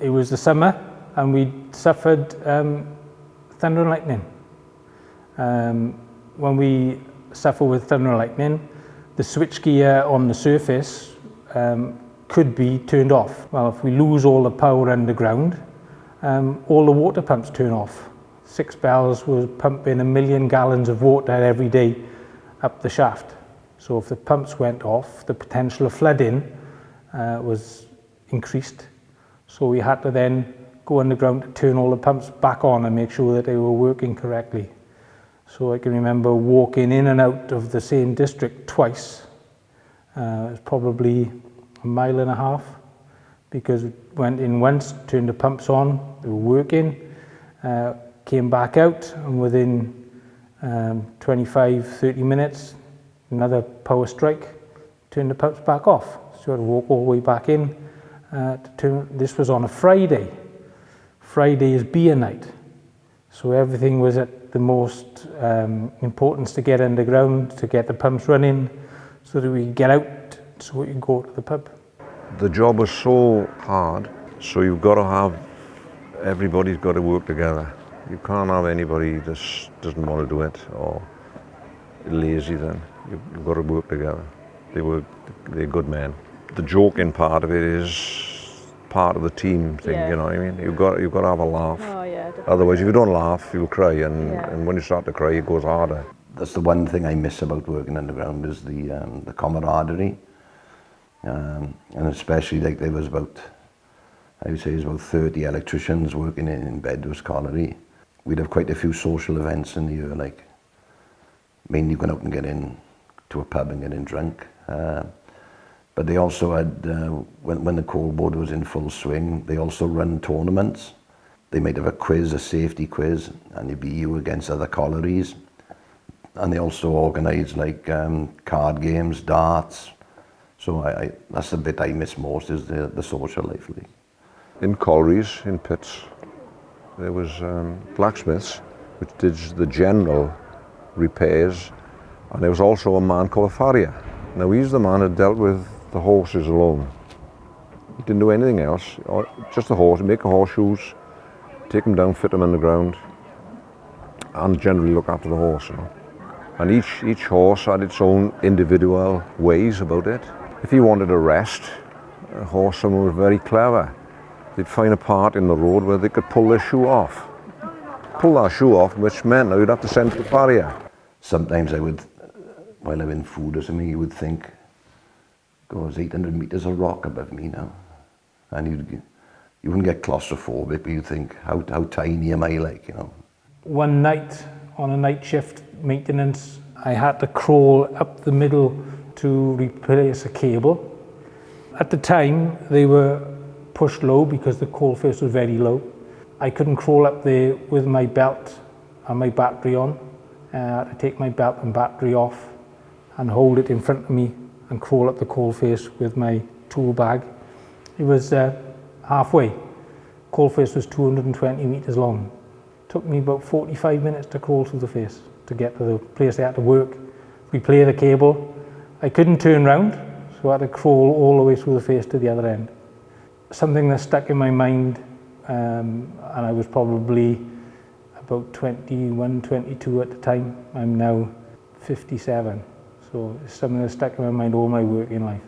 It was the summer and we suffered thunder and lightning. When we suffer with thunder and lightning, the switchgear on the surface could be turned off. Well, if we lose all the power underground, all the water pumps turn off. 6 bells was pumping 1 million gallons of water every day up the shaft. So if the pumps went off, the potential of flooding was increased. So we had to then go underground to turn all the pumps back on and make sure that they were working correctly. So I can remember walking in and out of the same district twice. It was probably 1.5 miles, because we went in once, turned the pumps on, they were working, came back out, and within 25-30 minutes, another power strike, turned the pumps back off. So I had to walk all the way back in. This was on a Friday. Friday is beer night. So everything was at the most importance to get underground, to get the pumps running, so that we could get out, so we could go to the pub. The job was so hard, so you've got to have, everybody's got to work together. You can't have anybody that doesn't want to do it or lazy then. You've got to work together. They're good men. The joking part of it is part of the team thing, you know what I mean? You've got to have a laugh. Oh, yeah, definitely. Otherwise, if you don't laugh, you'll cry, and when you start to cry, it goes harder. That's the one thing I miss about working underground is the camaraderie. And especially like there was about, I would say, about 30 electricians working in Bedwards Colliery. We'd have quite a few social events in the year, like mainly going out and getting to a pub and getting drunk. But they also had, when the cold board was in full swing, they also run tournaments. They might have a quiz, a safety quiz, and it'd be you against other collieries. And they also organise like card games, darts. So that's the bit I miss most, is the social life. Really. In collieries, in pits, there was blacksmiths, which did the general repairs, and there was also a man called a farrier. Now he's the man that dealt with the horses alone. He didn't do anything else, just the horse, make the horseshoes, take them down, fit them in the ground, and generally look after the horse. You know. And each horse had its own individual ways about it. If he wanted a rest, a horseman was very clever. They'd find a part in the road where they could pull their shoe off. Pull that shoe off, which meant now you'd have to send to the farrier. Sometimes I would, while I'm in food or something, you would think, God, there's 800 metres of rock above me now. And you wouldn't get claustrophobic, but you'd think, how tiny am I, like, you know. One night, on a night shift maintenance, I had to crawl up the middle to replace a cable. At the time, they were pushed low because the coal face was very low. I couldn't crawl up there with my belt and my battery on. I had to take my belt and battery off and hold it in front of me and crawl up the coal face with my tool bag. It was halfway. Coal face was 220 metres long. It took me about 45 minutes to crawl through the face to get to the place I had to work, replay the cable. I couldn't turn round, so I had to crawl all the way through the face to the other end. Something that stuck in my mind, and I was probably about 21, 22 at the time. I'm now 57, so it's something that stuck in my mind all my working life.